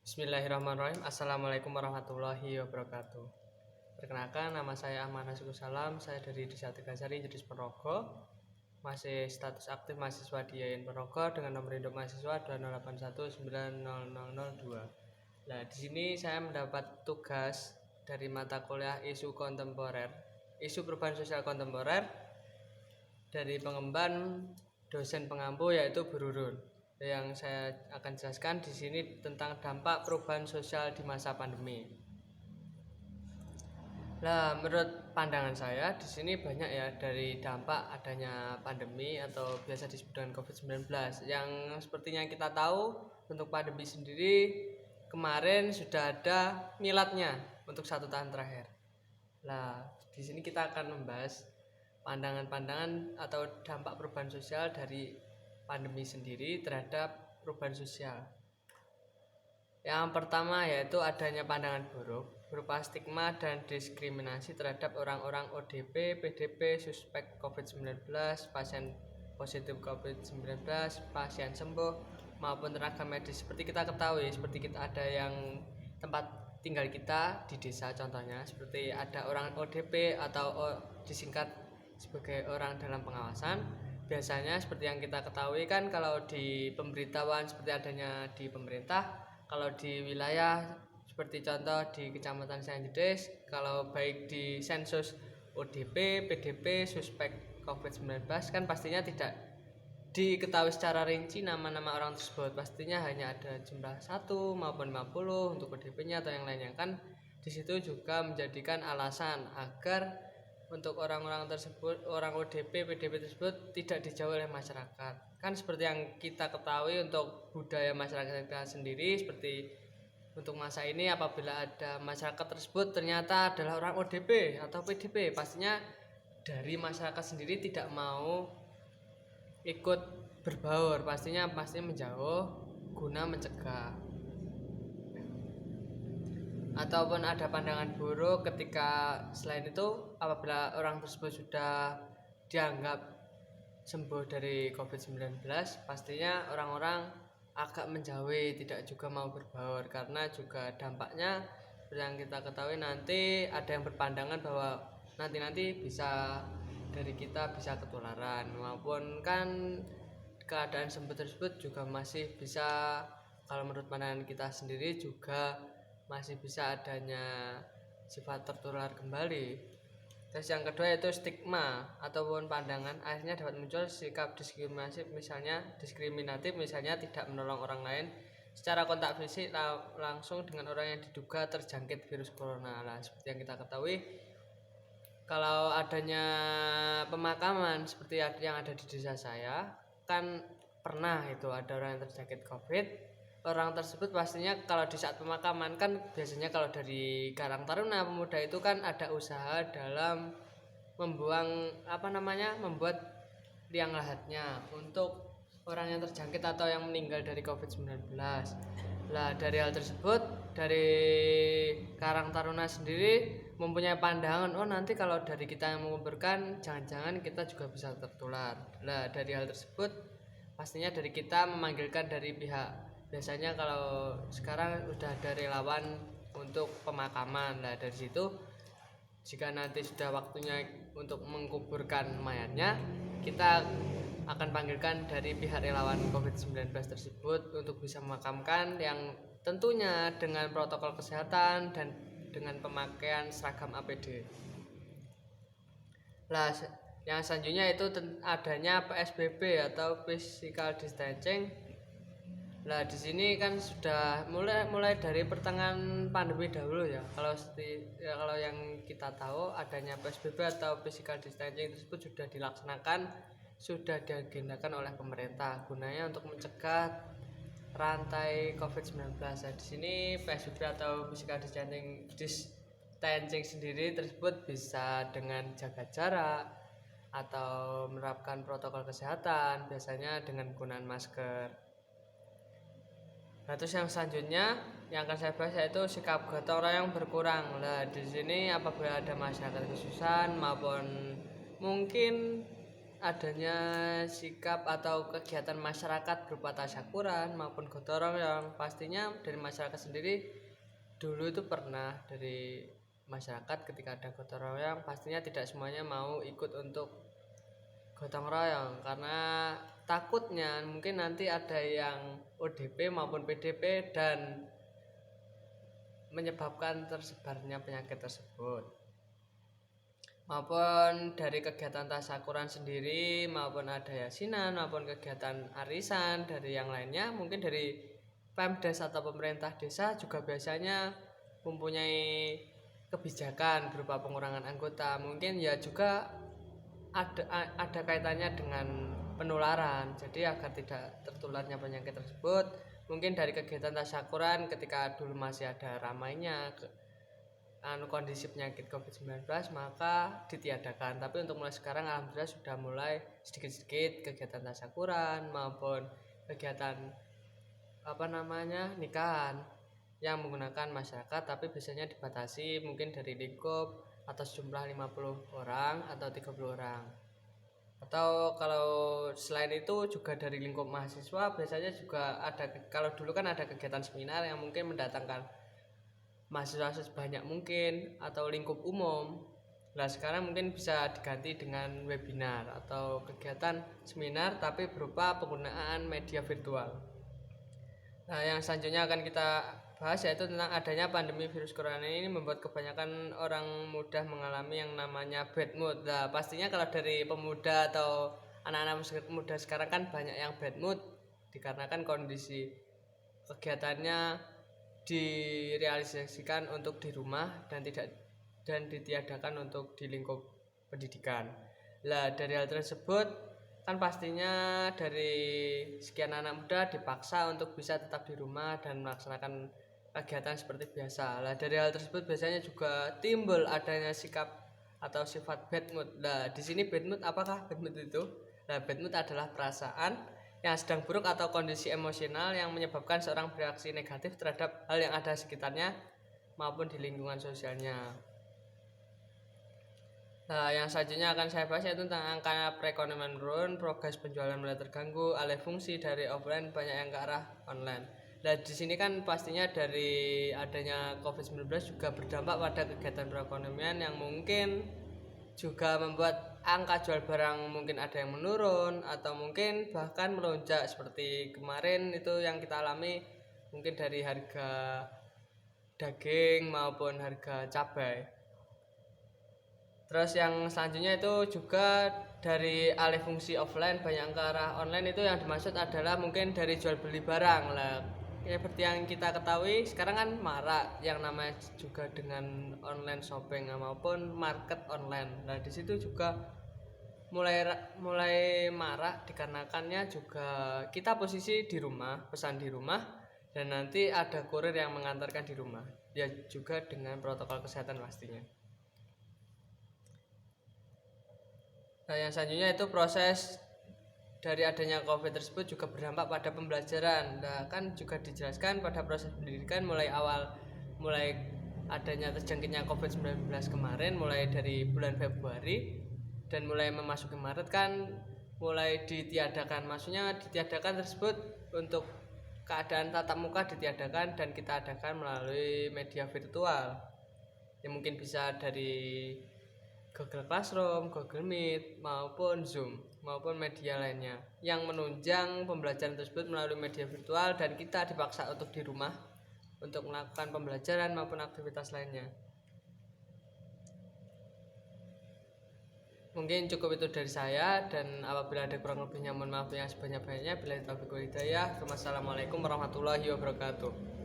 Bismillahirrahmanirrahim. Assalamualaikum warahmatullahi wabarakatuh. Perkenalkan, nama saya Ahmad Salam. Saya dari Desa Tegasari, Jedus Ponorogo. Masih status aktif mahasiswa di IAIN Ponorogo dengan nomor induk mahasiswa 2081900002. Nah, di sini saya mendapat tugas dari mata kuliah isu kontemporer, isu perubahan sosial kontemporer dari pengemban dosen pengampu yaitu Bu Rurun. Yang saya akan jelaskan di sini tentang dampak perubahan sosial di masa pandemi. Nah, menurut pandangan saya di sini banyak ya dari dampak adanya pandemi atau biasa disebut dengan COVID-19. Yang sepertinya kita tahu untuk pandemi sendiri kemarin sudah ada miladnya untuk 1 tahun terakhir. Nah, di sini kita akan membahas pandangan-pandangan atau dampak perubahan sosial dari pandemi sendiri terhadap perubahan sosial. Yang pertama yaitu adanya pandangan buruk berupa stigma dan diskriminasi terhadap orang-orang ODP, PDP, suspek COVID-19, pasien positif COVID-19, pasien sembuh maupun tenaga medis. Seperti kita ketahui, seperti kita ada yang tempat tinggal kita di desa contohnya, seperti ada orang ODP atau disingkat sebagai orang dalam pengawasan. Biasanya seperti yang kita ketahui kan kalau di pemberitahuan seperti adanya di pemerintah, kalau di wilayah seperti contoh di Kecamatan Sanjedes, kalau baik di sensus ODP, PDP, suspek COVID-19 kan pastinya tidak diketahui secara rinci nama-nama orang tersebut. Pastinya hanya ada jumlah 1 maupun 50 untuk ODP-nya atau yang lainnya. Kan di situ juga menjadikan alasan agar untuk orang-orang tersebut, orang ODP, PDP tersebut tidak dijauhi oleh masyarakat. Kan seperti yang kita ketahui untuk budaya masyarakat kita sendiri, seperti untuk masa ini apabila ada masyarakat tersebut ternyata adalah orang ODP atau PDP, pastinya dari masyarakat sendiri tidak mau ikut berbaur, pastinya menjauh guna mencegah. Ataupun ada pandangan buruk ketika selain itu apabila orang tersebut sudah dianggap sembuh dari COVID-19, pastinya orang-orang agak menjauhi, tidak juga mau berbaur karena juga dampaknya seperti yang kita ketahui nanti ada yang berpandangan bahwa nanti bisa dari kita bisa ketularan, maupun kan keadaan sembuh tersebut juga masih bisa, kalau menurut pandangan kita sendiri juga masih bisa adanya sifat tertular kembali. Terus yang kedua yaitu stigma ataupun pandangan akhirnya dapat muncul sikap diskriminatif, misalnya tidak menolong orang lain secara kontak fisik langsung dengan orang yang diduga terjangkit virus corona. Nah, seperti yang kita ketahui kalau adanya pemakaman seperti yang ada di desa saya, kan pernah itu ada orang yang terjangkit COVID. Orang tersebut pastinya kalau di saat pemakaman kan biasanya kalau dari Karang Taruna Pemuda itu kan ada usaha dalam membuat liang lahatnya untuk orang yang terjangkit atau yang meninggal dari COVID-19. Lah dari hal tersebut dari Karang Taruna sendiri mempunyai pandangan, oh nanti kalau dari kita yang menguburkan jangan-jangan kita juga bisa tertular. Lah dari hal tersebut pastinya dari kita memanggilkan dari pihak, biasanya kalau sekarang udah ada relawan untuk pemakaman. Nah dari situ jika nanti sudah waktunya untuk menguburkan mayatnya, kita akan panggilkan dari pihak relawan COVID-19 tersebut untuk bisa memakamkan, yang tentunya dengan protokol kesehatan dan dengan pemakaian seragam APD. Lah yang selanjutnya itu adanya PSBB atau physical distancing. Nah di sini kan sudah mulai dari pertengahan pandemi dahulu ya. Kalau yang kita tahu adanya PSBB atau physical distancing tersebut sudah dilaksanakan, sudah diagendakan oleh pemerintah gunanya untuk mencegah rantai COVID-19. Nah, di sini PSBB atau physical distancing sendiri tersebut bisa dengan jaga jarak atau menerapkan protokol kesehatan, biasanya dengan penggunaan masker. Nah, terus yang selanjutnya yang akan saya bahas yaitu sikap gotong royong berkurang. Nah, di sini apabila ada masyarakat kesusahan maupun mungkin adanya sikap atau kegiatan masyarakat berupa tasyakuran maupun gotong royong. Pastinya dari masyarakat sendiri dulu itu pernah dari masyarakat ketika ada gotong royong pastinya tidak semuanya mau ikut untuk gotong royong karena takutnya mungkin nanti ada yang ODP maupun PDP dan menyebabkan tersebarnya penyakit tersebut. Maupun dari kegiatan tasyakuran sendiri maupun ada yasinan maupun kegiatan arisan dari yang lainnya, mungkin dari Pemdes atau pemerintah desa juga biasanya mempunyai kebijakan berupa pengurangan anggota. Mungkin ya juga ada kaitannya dengan penularan, jadi agar tidak tertularnya penyakit tersebut mungkin dari kegiatan tasyakuran ketika dulu masih ada ramainya kondisi penyakit COVID-19 maka ditiadakan. Tapi untuk mulai sekarang alhamdulillah sudah mulai sedikit-sedikit kegiatan tasyakuran maupun kegiatan nikahan yang menggunakan masyarakat, tapi biasanya dibatasi mungkin dari lingkup atau sejumlah 50 orang atau 30 orang. Atau kalau selain itu juga dari lingkup mahasiswa biasanya juga ada, kalau dulu kan ada kegiatan seminar yang mungkin mendatangkan mahasiswa sebanyak mungkin atau lingkup umum. Nah sekarang mungkin bisa diganti dengan webinar atau kegiatan seminar tapi berupa penggunaan media virtual. Nah yang selanjutnya akan kita bahas yaitu tentang adanya pandemi virus corona ini membuat kebanyakan orang mudah mengalami yang namanya bad mood. Nah pastinya kalau dari pemuda atau anak-anak muda sekarang kan banyak yang bad mood dikarenakan kondisi kegiatannya direalisasikan untuk di rumah dan ditiadakan untuk di lingkup pendidikan. Lah dari hal tersebut kan pastinya dari sekian anak muda dipaksa untuk bisa tetap di rumah dan melaksanakan kegiatan seperti biasa. Lah dari hal tersebut biasanya juga timbul adanya sikap atau sifat bad mood. Nah di sini bad mood, apakah bad mood itu? Nah bad mood adalah perasaan yang sedang buruk atau kondisi emosional yang menyebabkan seorang bereaksi negatif terhadap hal yang ada sekitarnya maupun di lingkungan sosialnya. Nah, yang selanjutnya akan saya bahas yaitu tentang angka perekonomian menurun, progres penjualan mulai terganggu, alih fungsi dari offline banyak yang ke arah online. Nah, di sini kan pastinya dari adanya COVID-19 juga berdampak pada kegiatan perekonomian yang mungkin juga membuat angka jual barang mungkin ada yang menurun atau mungkin bahkan melonjak seperti kemarin itu yang kita alami mungkin dari harga daging maupun harga cabai. Terus yang selanjutnya itu juga dari alih fungsi offline banyak ke arah online, itu yang dimaksud adalah mungkin dari jual beli barang lah. Seperti yang kita ketahui sekarang kan marak yang namanya juga dengan online shopping maupun market online. Nah di situ juga mulai marak dikarenakannya juga kita posisi di rumah, pesan di rumah dan nanti ada kurir yang mengantarkan di rumah. Ya juga dengan protokol kesehatan pastinya. Nah yang selanjutnya itu proses dari adanya COVID tersebut juga berdampak pada pembelajaran. Nah kan juga dijelaskan pada proses pendidikan mulai adanya terjangkitnya COVID-19 kemarin mulai dari bulan Februari dan mulai memasuki Maret kan mulai ditiadakan. Maksudnya ditiadakan tersebut untuk keadaan tatap muka ditiadakan dan kita adakan melalui media virtual. Yang mungkin bisa dari Google Classroom, Google Meet maupun Zoom maupun media lainnya yang menunjang pembelajaran tersebut melalui media virtual dan kita dipaksa untuk di rumah untuk melakukan pembelajaran maupun aktivitas lainnya. Mungkin cukup itu dari saya dan apabila ada kurang lebihnya mohon maaf yang sebanyak-banyaknya. Billahi taufiq wal hidayah. Wassalamualaikum warahmatullahi wabarakatuh.